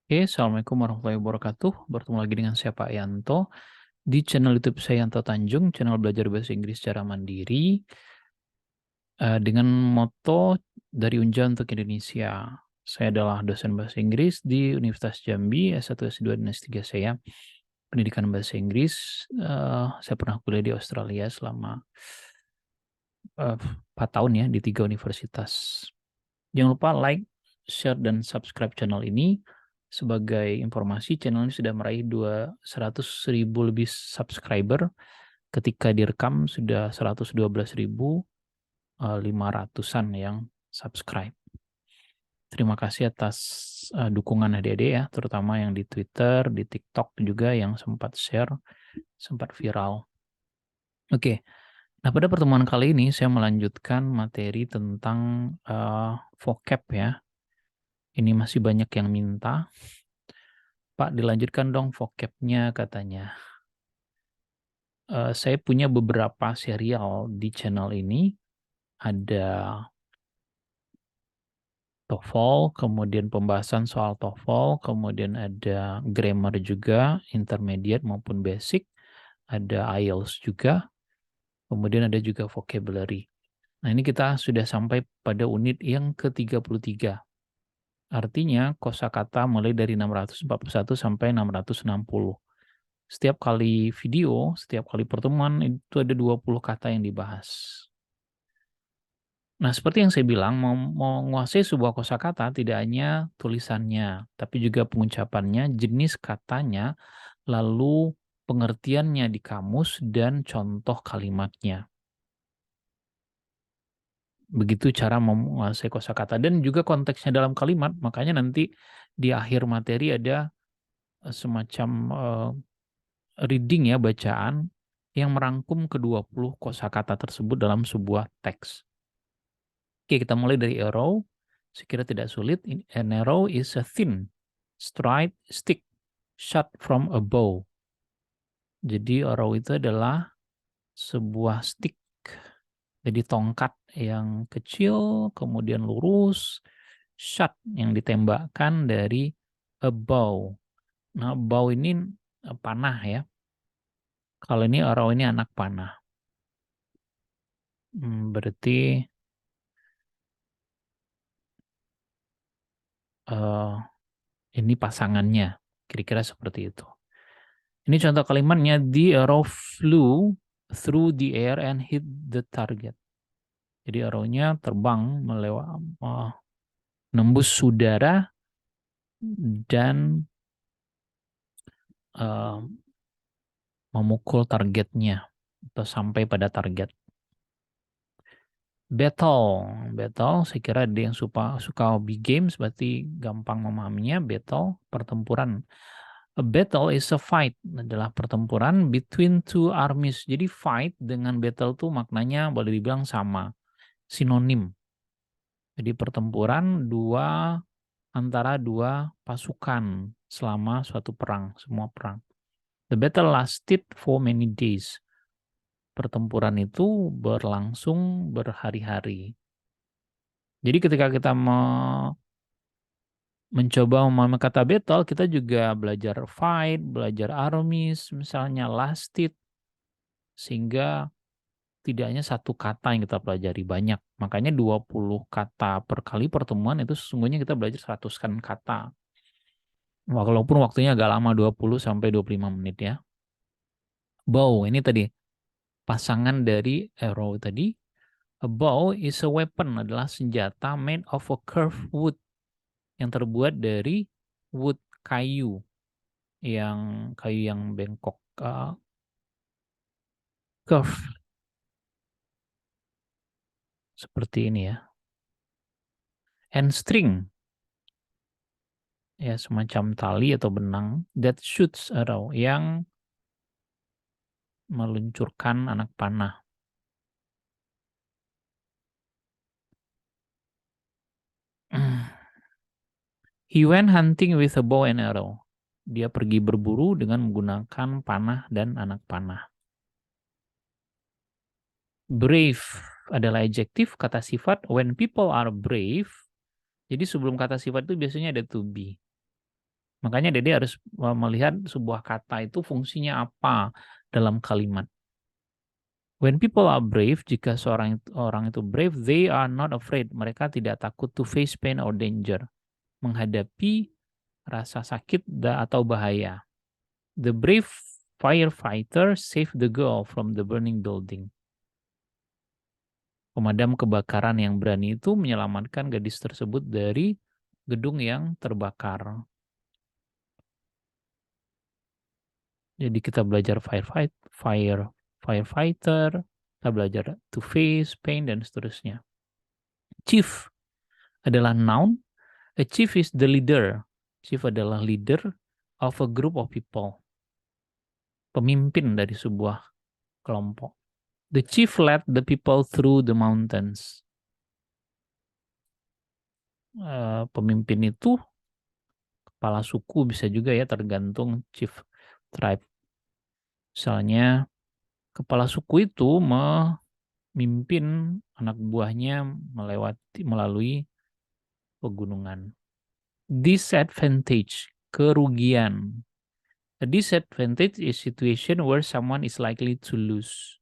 Oke, Assalamualaikum warahmatullahi wabarakatuh. Bertemu lagi dengan saya Pak Yanto di channel YouTube saya Yanto Tanjung, channel belajar bahasa Inggris secara mandiri dengan moto dari Unja untuk Indonesia. Saya adalah dosen bahasa Inggris di Universitas Jambi, S1, S2, dan S3 saya. Pendidikan bahasa Inggris, saya pernah kuliah di Australia selama 4 tahun ya di 3 universitas. Jangan lupa like, share, dan subscribe channel ini. Sebagai informasi, channel ini sudah meraih 100.000 lebih subscriber. Ketika direkam sudah 112.500-an yang subscribe. Terima kasih atas dukungan adik-adik ya, terutama yang di Twitter, di TikTok juga yang sempat share, sempat viral. Oke, nah pada pertemuan kali ini saya melanjutkan materi tentang vocab ya. Ini masih banyak yang minta. Pak, dilanjutkan dong vocabnya katanya. Saya punya beberapa serial di channel ini. Ada TOEFL, kemudian pembahasan soal TOEFL, kemudian ada grammar juga, intermediate maupun basic. Ada IELTS juga, kemudian ada juga vocabulary. Nah ini kita sudah sampai pada unit yang ke-33. Artinya kosakata mulai dari 641 sampai 660. Setiap kali video, setiap kali pertemuan itu ada 20 kata yang dibahas. Nah, seperti yang saya bilang, mau menguasai sebuah kosakata tidak hanya tulisannya, tapi juga pengucapannya, jenis katanya, lalu pengertiannya di kamus, dan contoh kalimatnya. Begitu cara menguasai kosakata dan juga konteksnya dalam kalimat, makanya nanti di akhir materi ada semacam reading ya, bacaan yang merangkum ke-20 kosakata tersebut dalam sebuah teks. Oke, kita mulai dari arrow. Sekira tidak sulit. An arrow is a thin, straight stick shot from a bow. Jadi arrow itu adalah sebuah stick. Jadi tongkat yang kecil, kemudian lurus, shot yang ditembakkan dari a bow. Nah, bow ini panah ya. Kalau ini arrow ini anak panah. Berarti ini pasangannya. Kira-kira seperti itu. Ini contoh kalimatnya, the arrow flew through the air and hit the target. Jadi arrow-nya terbang nembus udara dan memukul targetnya atau sampai pada target. Battle saya kira ada yang suka hobby games berarti gampang memahaminya. Battle, pertempuran. A battle is a fight, adalah pertempuran between two armies. Jadi fight dengan battle tuh maknanya boleh dibilang sama, sinonim. Jadi pertempuran antara dua pasukan selama suatu perang, semua perang. The battle lasted for many days. Pertempuran itu berlangsung berhari-hari. Jadi ketika kita mencoba memahami kata battle, kita juga belajar fight, belajar armies, misalnya lasted, sehingga tidak hanya satu kata yang kita pelajari, banyak. Makanya 20 kata per kali pertemuan itu sesungguhnya kita belajar 100-an kata. Walaupun waktunya agak lama, 20 sampai 25 menit ya. Bow, ini tadi pasangan dari arrow tadi. A bow is a weapon, adalah senjata made of a curved wood, yang terbuat dari wood, kayu yang bengkok, curve seperti ini ya. And string, ya semacam tali atau benang, that shoots arrow, yang meluncurkan anak panah. He went hunting with a bow and arrow. Dia pergi berburu dengan menggunakan panah dan anak panah. Brave adalah adjektif, kata sifat. When people are brave, jadi sebelum kata sifat itu biasanya ada to be. Makanya Dede harus melihat sebuah kata itu fungsinya apa dalam kalimat. When people are brave, jika orang itu brave, they are not afraid. Mereka tidak takut to face pain or danger. Menghadapi rasa sakit atau bahaya. The brave firefighter saved the girl from the burning building. Pemadam kebakaran yang berani itu menyelamatkan gadis tersebut dari gedung yang terbakar. Jadi kita belajar firefighter, kita belajar to face, pain, dan seterusnya. Chief adalah noun. A chief is the leader. Chief adalah leader of a group of people. Pemimpin dari sebuah kelompok. The chief led the people through the mountains. Pemimpin itu kepala suku bisa juga ya, tergantung chief tribe. Misalnya kepala suku itu memimpin anak buahnya melalui pegunungan. Disadvantage, kerugian. A disadvantage is situation where someone is likely to lose.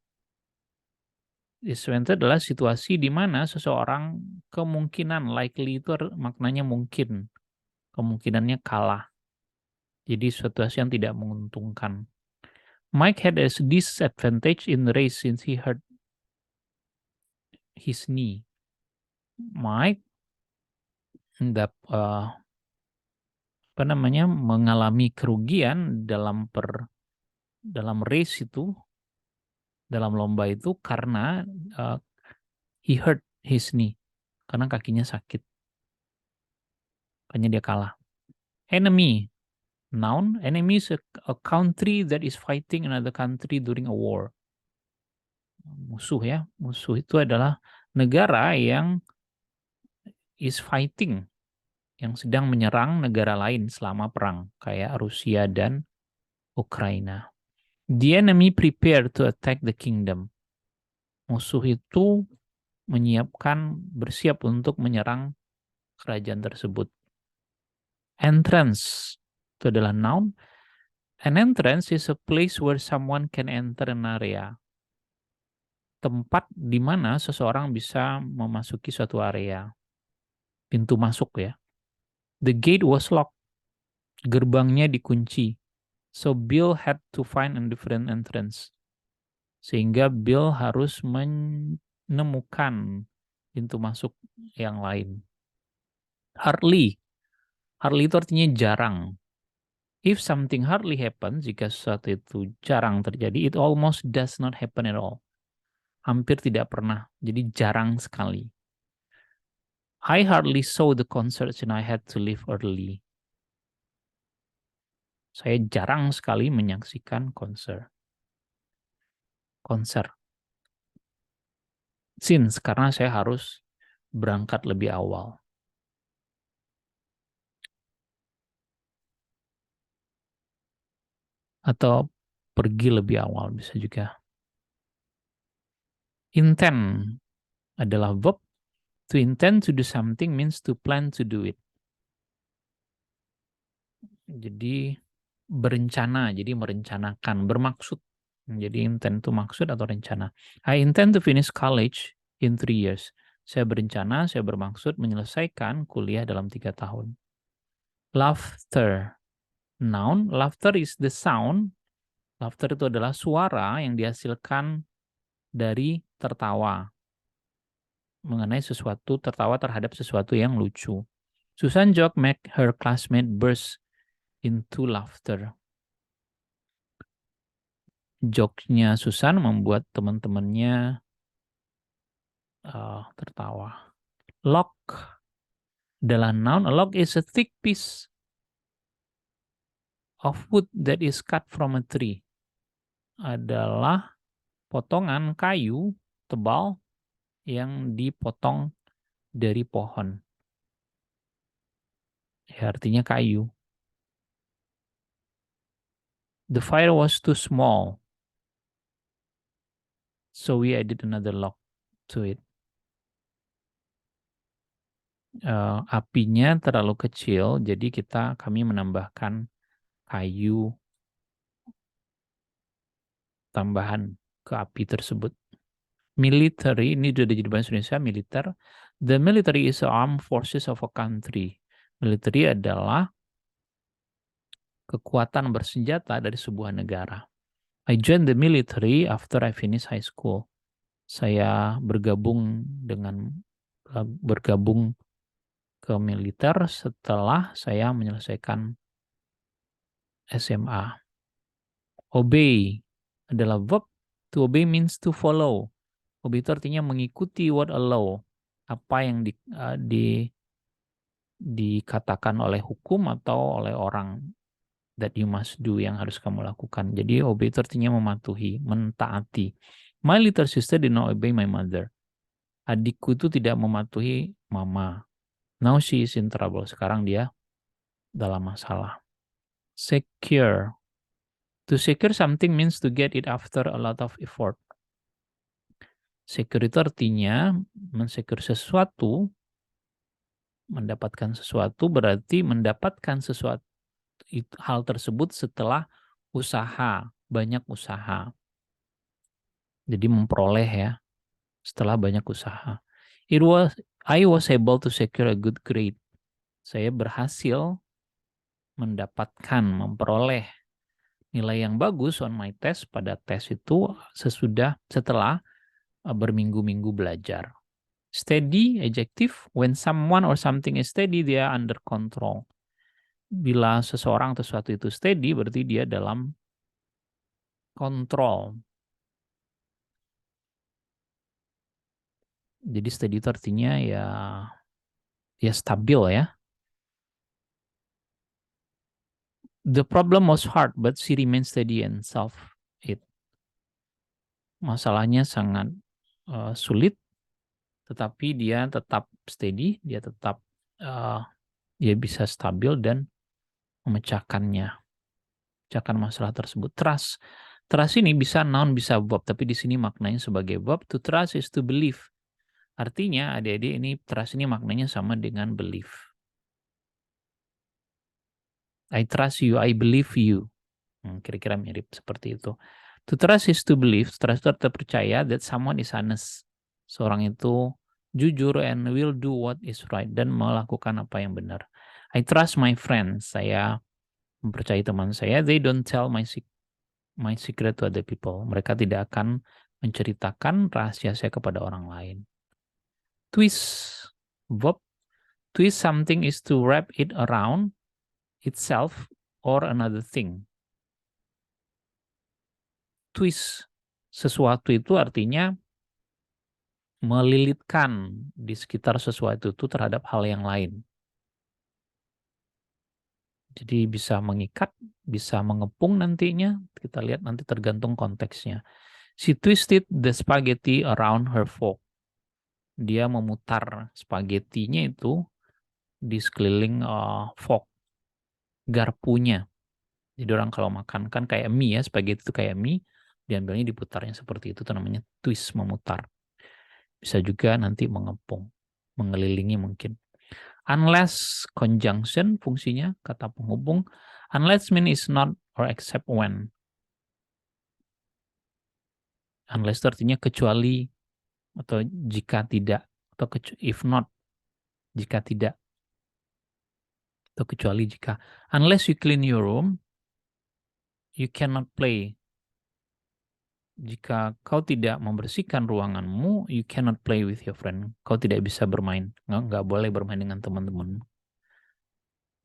Disadvantage adalah situasi di mana seseorang kemungkinan, likely itu maknanya mungkin, kemungkinannya kalah. Jadi situasi yang tidak menguntungkan. Mike had a disadvantage in the race since he hurt his knee. Mike mengalami kerugian dalam race itu, dalam lomba itu karena he hurt his knee, karena kakinya sakit, makanya dia kalah. Enemy, noun. Enemy is a country that is fighting another country during a war. Musuh ya, musuh itu adalah negara yang is fighting, yang sedang menyerang negara lain selama perang, kayak Rusia dan Ukraina. The enemy prepare to attack the kingdom. Musuh itu bersiap untuk menyerang kerajaan tersebut. Entrance itu adalah noun. An entrance is a place where someone can enter an area. Tempat di mana seseorang bisa memasuki suatu area. Pintu masuk ya. The gate was locked. Gerbangnya dikunci. So Bill had to find a different entrance. Sehingga Bill harus menemukan pintu masuk yang lain. Hardly. Hardly itu artinya jarang. If something hardly happens, jika sesuatu itu jarang terjadi, it almost does not happen at all. Hampir tidak pernah, jadi jarang sekali. I hardly saw the concerts and I had to leave early. Saya jarang sekali menyaksikan konser. Since, karena saya harus berangkat lebih awal. Atau pergi lebih awal bisa juga. Intend adalah verb. To intend to do something means to plan to do it. Jadi berencana, jadi merencanakan, bermaksud. Jadi intend itu maksud atau rencana. I intend to finish college in 3 years. Saya berencana, saya bermaksud menyelesaikan kuliah dalam 3 tahun. Laughter. Noun. Laughter is the sound. Laughter itu adalah suara yang dihasilkan dari tertawa. Mengenai sesuatu, tertawa terhadap sesuatu yang lucu. Susan joke make her classmate burst into laughter. Jokesnya Susan membuat teman-temannya tertawa. Log adalah noun. A log is a thick piece of wood that is cut from a tree. Adalah potongan kayu tebal yang dipotong dari pohon. Ya, artinya kayu. The fire was too small, so we added another log to it. apinya terlalu kecil, jadi kami menambahkan kayu tambahan ke api tersebut. Military, ini sudah jadi bahasa Indonesia, militer. The military is the armed forces of a country. Military adalah kekuatan bersenjata dari sebuah negara. I joined the military after I finished high school. Saya bergabung ke militer setelah saya menyelesaikan SMA. Obey adalah verb. To obey means to follow. Obey itu artinya mengikuti what allow. Apa yang dikatakan oleh hukum atau oleh orang, that you must do, yang harus kamu lakukan. Jadi obey itu artinya mematuhi, mentaati. My little sister did not obey my mother. Adikku itu tidak mematuhi mama. Now she is in trouble. Sekarang dia dalam masalah. Secure. To secure something means to get it after a lot of effort. Secure itu artinya mensecure sesuatu, mendapatkan sesuatu berarti mendapatkan sesuatu, hal tersebut setelah usaha, banyak usaha. Jadi memperoleh ya, setelah banyak usaha. I was able to secure a good grade. Saya berhasil memperoleh nilai yang bagus on my test, pada tes itu setelah berminggu-minggu belajar. Steady, adjective, when someone or something is steady, they are under control. Bila seseorang atau sesuatu itu steady, berarti dia dalam kontrol. Jadi steady itu artinya ya stabil ya. The problem was hard, but she remained steady and solved it. Masalahnya sangat sulit, tetapi dia tetap steady, dia bisa stabil dan memecahkan masalah tersebut. Trust ini bisa noun, bisa verb, tapi di sini maknanya sebagai verb. To trust is to believe. Artinya adik-adik ini trust ini maknanya sama dengan believe. I trust you, I believe you. Kira-kira mirip seperti itu. To trust is to believe. Trust itu terpercaya that someone is honest. Seorang itu jujur and will do what is right, dan melakukan apa yang benar. I trust my friends. Saya mempercayai teman saya. They don't tell my secret to other people. Mereka tidak akan menceritakan rahasia saya kepada orang lain. Twist, verb. Twist something is to wrap it around itself or another thing. Twist sesuatu itu artinya melilitkan di sekitar sesuatu itu terhadap hal yang lain. Jadi bisa mengikat, bisa mengepung nantinya. Kita lihat nanti tergantung konteksnya. She twisted the spaghetti around her fork. Dia memutar spagettinya itu di sekeliling fork, garpunya. Jadi orang kalau makan kan kayak mie ya, spaghetti itu kayak mie, diambilnya diputarnya seperti itu namanya twist, memutar. Bisa juga nanti mengepung, mengelilingi mungkin. Unless conjunction fungsinya kata penghubung. Unless mean is not or except when. Unless itu artinya kecuali atau jika tidak, atau if not, jika tidak, atau kecuali jika. Unless you clean your room, you cannot play. Jika kau tidak membersihkan ruanganmu, you cannot play with your friend. Kau tidak bisa bermain. Nggak boleh bermain dengan teman-teman.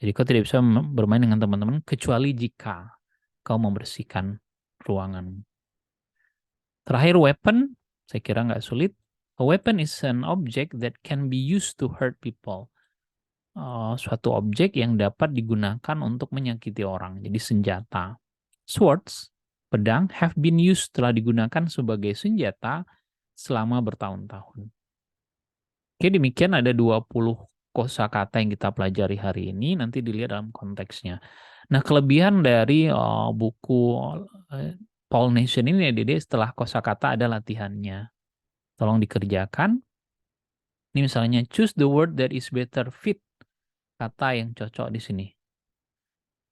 Jadi kau tidak bisa bermain dengan teman-teman kecuali jika kau membersihkan ruangan. Terakhir, weapon. Saya kira nggak sulit. A weapon is an object that can be used to hurt people. Suatu objek yang dapat digunakan untuk menyakiti orang. Jadi senjata. Swords, pedang, have been used, telah digunakan sebagai senjata selama bertahun-tahun. Oke, demikian ada 20 kosakata yang kita pelajari hari ini. Nanti dilihat dalam konteksnya. Nah, kelebihan dari buku Paul Nation ini, setelah kosakata ada latihannya. Tolong dikerjakan. Ini misalnya choose the word that is better fit. Kata yang cocok di sini.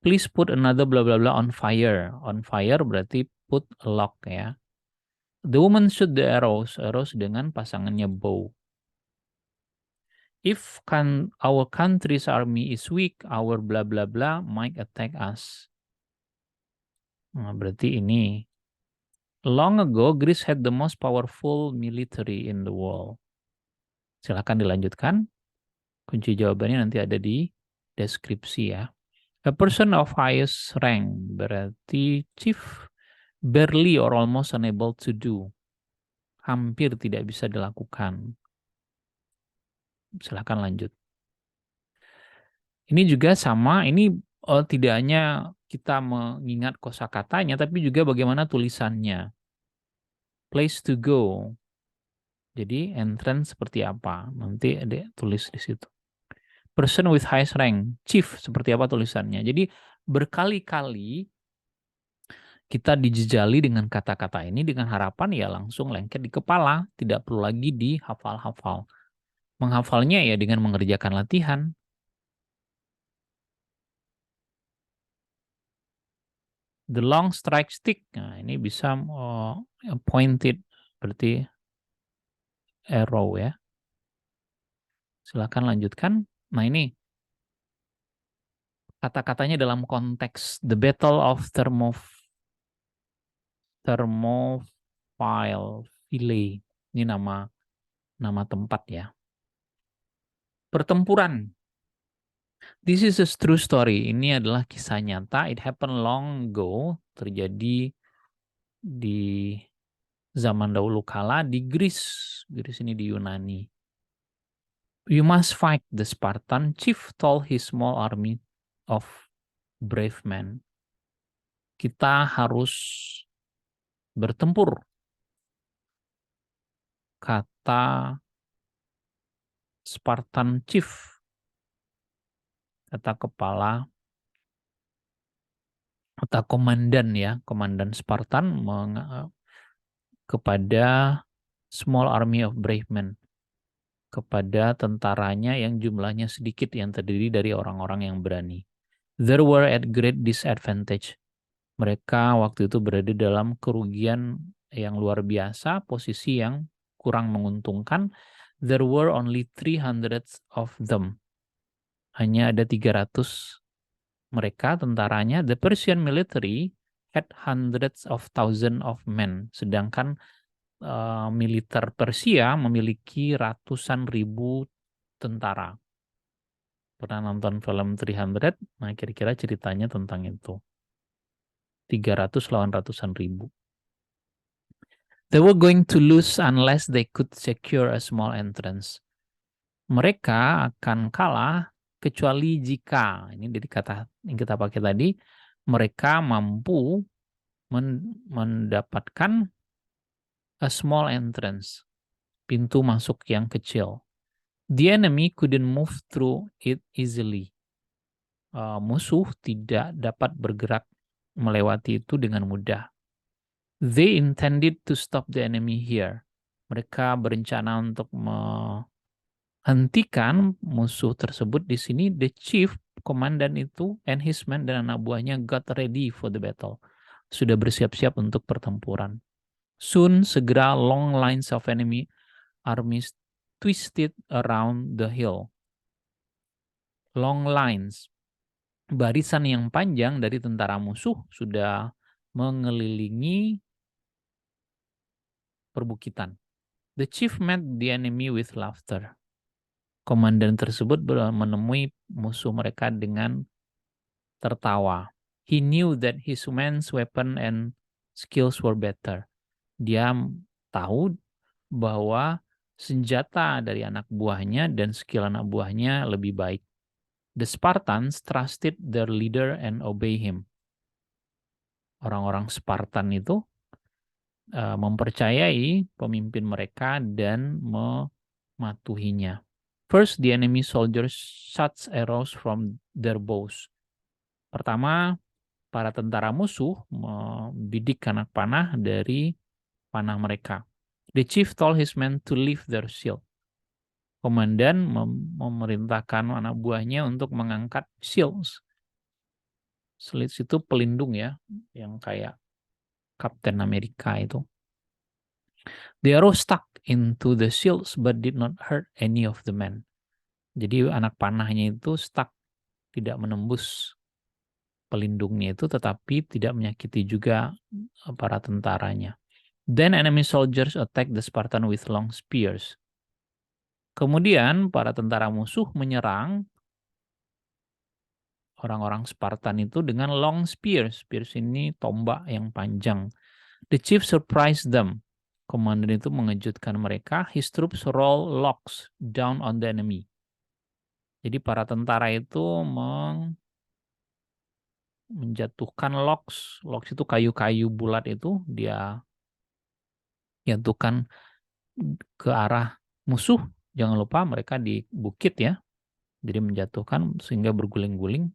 Please put another bla bla bla on fire. On fire berarti put a log ya. The woman shoot the arrows. Arrows dengan pasangannya bow. If our country's army is weak, our bla bla bla might attack us. Nah, berarti ini. Long ago, Greece had the most powerful military in the world. Silakan dilanjutkan. Kunci jawabannya nanti ada di deskripsi ya. A person of highest rank berarti chief, barely or almost unable to do. Hampir tidak bisa dilakukan. Silakan lanjut. Ini juga sama, ini tidak hanya kita mengingat kosakatanya, tapi juga bagaimana tulisannya. Place to go. Jadi entrance seperti apa? Nanti ada tulis di situ. Person with highest rank, chief, seperti apa tulisannya. Jadi berkali-kali kita dijejali dengan kata-kata ini dengan harapan ya langsung lengket di kepala, tidak perlu lagi dihafal-hafal. Menghafalnya ya dengan mengerjakan latihan. The long strike stick, nah ini bisa pointed, berarti arrow ya. Silakan lanjutkan. Nah ini kata-katanya dalam konteks the Battle of Thermopylae. Ini nama tempat ya. Pertempuran. This is a true story. Ini adalah kisah nyata. It happened long ago. Terjadi di zaman dahulu kala di Greece. Greece ini di Yunani. You must fight, the Spartan chief told his small army of brave men. Kita harus bertempur, kata Spartan chief, kata kepala, kata komandan ya, komandan Spartan kepada small army of brave men, kepada tentaranya yang jumlahnya sedikit yang terdiri dari orang-orang yang berani. There were at great disadvantage. Mereka waktu itu berada dalam kerugian yang luar biasa, posisi yang kurang menguntungkan. There were only 300 of them. Hanya ada 300 mereka tentaranya. The Persian military had hundreds of thousands of men. Sedangkan militer Persia memiliki ratusan ribu tentara. Pernah nonton film 300? Nah, kira-kira ceritanya tentang itu. 300 lawan ratusan ribu. They were going to lose unless they could secure a small entrance. Mereka akan kalah kecuali jika, ini dari kata yang kita pakai tadi, mereka mampu mendapatkan a small entrance, pintu masuk yang kecil. The enemy couldn't move through it easily. Musuh tidak dapat bergerak melewati itu dengan mudah. They intended to stop the enemy here. Mereka berencana untuk menghentikan musuh tersebut di sini. The chief, komandan itu, and his men dan anak buahnya got ready for the battle. Sudah bersiap-siap untuk pertempuran. Soon, segera long lines of enemy armies twisted around the hill. Long lines, barisan yang panjang dari tentara musuh sudah mengelilingi perbukitan. The chief met the enemy with laughter. Komandan tersebut menemui musuh mereka dengan tertawa. He knew that his men's weapon and skills were better. Dia tahu bahwa senjata dari anak buahnya dan skill anak buahnya lebih baik. The Spartans trusted their leader and obey him. Orang-orang Spartan itu mempercayai pemimpin mereka dan mematuhinya. First, the enemy soldiers shot arrows from their bows. Pertama, para tentara musuh membidik anak panah dari panah mereka. The chief told his men to leave their shield. Komandan memerintahkan anak buahnya untuk mengangkat shields. Shields itu pelindung ya, yang kayak Kapten Amerika itu. The arrow stuck into the shields but did not hurt any of the men. Jadi anak panahnya itu stuck, tidak menembus pelindungnya itu, tetapi tidak menyakiti juga para tentaranya. Then enemy soldiers attacked the Spartan with long spears. Kemudian para tentara musuh menyerang orang-orang Spartan itu dengan long spears. Spears ini tombak yang panjang. The chief surprised them. Komandan itu mengejutkan mereka. His troops roll logs down on the enemy. Jadi para tentara itu menjatuhkan logs. Logs itu kayu-kayu bulat itu. Dia jatuhkan ke arah musuh. Jangan lupa mereka di bukit ya. Jadi menjatuhkan sehingga berguling-guling.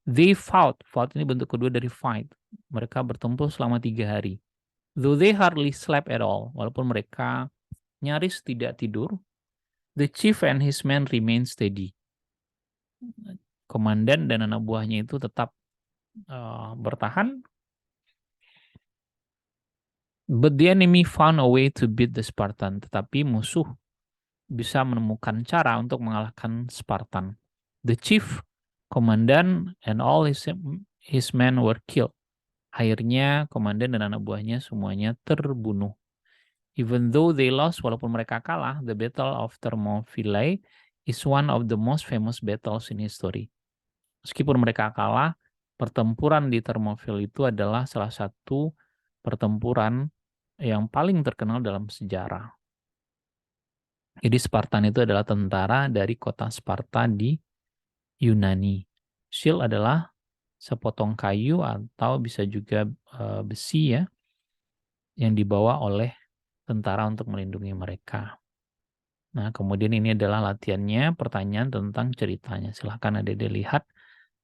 They fought. Fought ini bentuk kedua dari fight. Mereka bertempur selama 3 hari. Though they hardly slept at all, walaupun mereka nyaris tidak tidur, the chief and his men remain steady. Komandan dan anak buahnya itu tetap bertahan. But the enemy found a way to beat the Spartan. Tetapi musuh bisa menemukan cara untuk mengalahkan Spartan. The chief, komandan, and all his men were killed. Akhirnya komandan dan anak buahnya semuanya terbunuh. Even though they lost, walaupun mereka kalah, the Battle of Thermopylae is one of the most famous battles in history. Meskipun mereka kalah, pertempuran di Thermopylae itu adalah salah satu pertempuran yang paling terkenal dalam sejarah. Jadi Spartan itu adalah tentara dari kota Sparta di Yunani. Shield adalah sepotong kayu atau bisa juga besi ya, yang dibawa oleh tentara untuk melindungi mereka. Nah, kemudian ini adalah latihannya, pertanyaan tentang ceritanya. Silahkan Adik-adik lihat.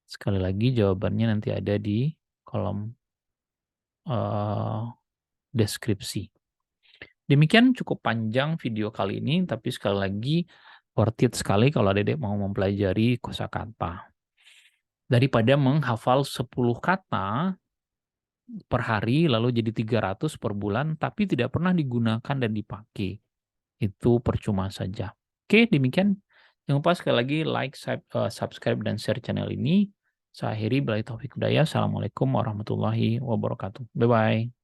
Sekali lagi jawabannya nanti ada di kolom deskripsi. Demikian cukup panjang video kali ini, tapi sekali lagi worth it sekali kalau Adik-adik mau mempelajari kosakata. Daripada menghafal 10 kata per hari, lalu jadi 300 per bulan, tapi tidak pernah digunakan dan dipakai. Itu percuma saja. Oke, demikian. Jangan lupa sekali lagi like, subscribe, dan share channel ini. Saya akhiri, billahi taufiq hidayah. Assalamualaikum warahmatullahi wabarakatuh. Bye-bye.